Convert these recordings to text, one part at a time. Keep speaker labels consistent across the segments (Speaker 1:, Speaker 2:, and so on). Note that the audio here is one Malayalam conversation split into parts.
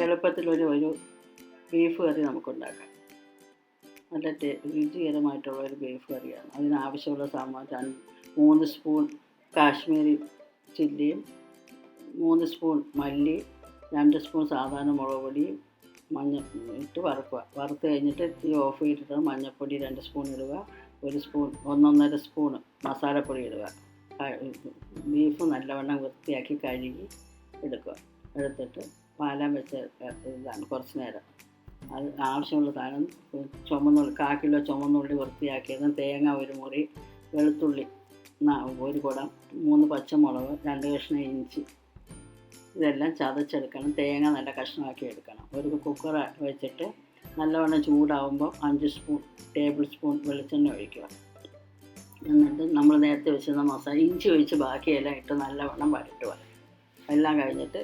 Speaker 1: എളുപ്പത്തിലൊരു ബീഫ് കറി നമുക്കുണ്ടാക്കാം. നല്ല രുചികരമായിട്ടുള്ളൊരു ബീഫ് കറിയാണ്. അതിനാവശ്യമുള്ള സാമാൻ 3 സ്പൂൺ കാശ്മീരി ചില്ലിയും 3 സ്പൂൺ മല്ലി, 2 സ്പൂൺ സാധാരണ മുളക് പൊടിയും മഞ്ഞ ഇട്ട് വറുക്കുക. വറുത്ത് കഴിഞ്ഞിട്ട് തീ ഓഫ് ചെയ്തിട്ട് മഞ്ഞൾപ്പൊടി 2 സ്പൂൺ ഇടുക. 1 സ്പൂൺ 1.5 സ്പൂൺ മസാലപ്പൊടി ഇടുക. ബീഫ് നല്ലവണ്ണം വൃത്തിയാക്കി കഴുകി എടുക്കുക. എടുത്തിട്ട് പാലാൻ വെച്ച ഇതാണ് കുറച്ച് നേരം. അത് ആവശ്യമുള്ള സാധനം ചുമന്നുള്ളി 1/4 കിലോ ചുമന്നുള്ളി വൃത്തിയാക്കിയതും, തേങ്ങ 1 മുറി, വെളുത്തുള്ളി 1 കുടം, 3 പച്ചമുളക്, 2 കഷ്ണം ഇഞ്ചി, ഇതെല്ലാം ചതച്ചെടുക്കണം. തേങ്ങ നല്ല കഷ്ണമാക്കി എടുക്കണം. ഒരു കുക്കർ വെച്ചിട്ട് നല്ലവണ്ണം ചൂടാവുമ്പോൾ 5 ടേബിൾ സ്പൂൺ വെളിച്ചെണ്ണ ഒഴിക്കുക. എന്നിട്ട് നമ്മൾ നേരത്തെ വെച്ചിരുന്ന മസാല ഇഞ്ചി ഒഴിച്ച് ബാക്കിയെല്ലാം ഇട്ട് നല്ലവണ്ണം വഴറ്റുക. എല്ലാം കഴിഞ്ഞിട്ട്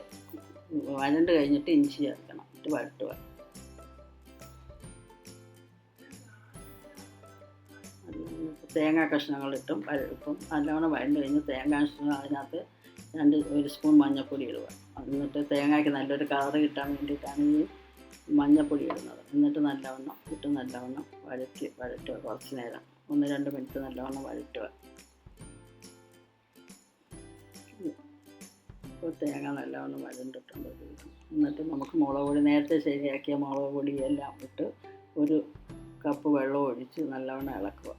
Speaker 1: വഴണ്ട് കഴിഞ്ഞിട്ട് ഇഞ്ചി ചേർക്കണം. ഇട്ട് വഴറ്റുക. തേങ്ങ കഷ്ണങ്ങളിട്ടും വഴറ്റും. നല്ലവണ്ണം വഴണ്ട് കഴിഞ്ഞ് തേങ്ങ കഷ്ണങ്ങൾ അതിനകത്ത് 1 സ്പൂൺ മഞ്ഞൾപ്പൊടി ഇടുക. എന്നിട്ട് തേങ്ങയ്ക്ക് നല്ലൊരു കളറ് കിട്ടാൻ വേണ്ടിയിട്ടാണ് ഈ മഞ്ഞൾപ്പൊടി ഇടുന്നത്. എന്നിട്ട് നല്ലവണ്ണം വഴറ്റുക. കുറച്ച് നേരം 1-2 മിനിറ്റ് നല്ലവണ്ണം വഴറ്റുക. ഇപ്പോൾ തേങ്ങ നല്ലവണ്ണം വഴണ്ടിട്ടുണ്ട്. എന്നിട്ട് നമുക്ക് മുളക് പൊടി നേരത്തെ ശരിയാക്കിയ മുളക് പൊടി എല്ലാം ഇട്ട് 1 കപ്പ് വെള്ളം ഒഴിച്ച് നല്ലവണ്ണം ഇളക്കുക.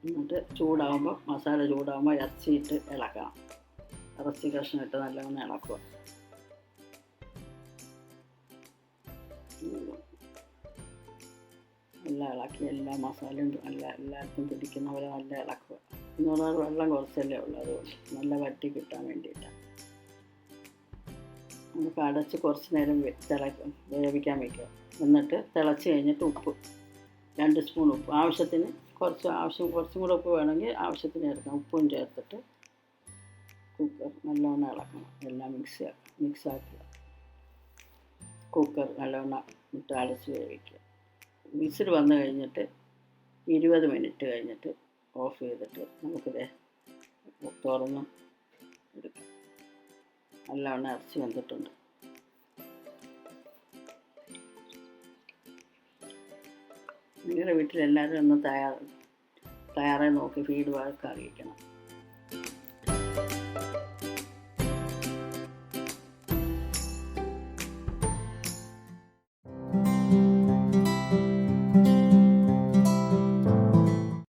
Speaker 1: എന്നിട്ട് മസാല ചൂടാകുമ്പോൾ ഇറച്ചിയിട്ട് ഇളക്കണം. ഇറച്ചി കഷ്ണം ഇട്ട് നല്ലവണ്ണം ഇളക്കുക. എല്ലാം ഇളക്കി എല്ലാ മസാലയും എല്ലാവർക്കും പിടിക്കുന്ന പോലെ നല്ല ഇളക്കുക. എന്നുള്ള വെള്ളം കുറച്ചല്ലേ ഉള്ളൂ, അതുകൊണ്ട് നല്ല വറ്റി കിട്ടാൻ വേണ്ടിയിട്ടാണ്. നമുക്ക് അടച്ച് കുറച്ച് നേരം വേവിക്കാൻ വയ്ക്കുക. എന്നിട്ട് തിളച്ച് കഴിഞ്ഞിട്ട് 2 സ്പൂൺ ഉപ്പ്, ആവശ്യത്തിന് കുറച്ചും കൂടെ ഉപ്പ് വേണമെങ്കിൽ ആവശ്യത്തിന് ചേർക്കാം. ഉപ്പും ചേർത്തിട്ട് കുക്കർ നല്ലവണ്ണം ഇളക്കണം. എല്ലാം മിക്സാക്കുക. കുക്കർ നല്ലവണ്ണം ഇട്ട് അടച്ച് വേവിക്കുക. വിസിൽ വന്നു കഴിഞ്ഞിട്ട് 20 മിനിറ്റ് കഴിഞ്ഞിട്ട് ഓഫ് ചെയ്തിട്ട് നമുക്കിത് തുറന്ന് എടുക്കാം. നല്ലവണ്ണം ഇറച്ചി വെന്തിട്ടുണ്ട്. നിങ്ങളുടെ വീട്ടിലെല്ലാവരും ഒന്ന് തയ്യാറായി നോക്കി ഫീഡ്ബാക്ക് അറിയിക്കണം.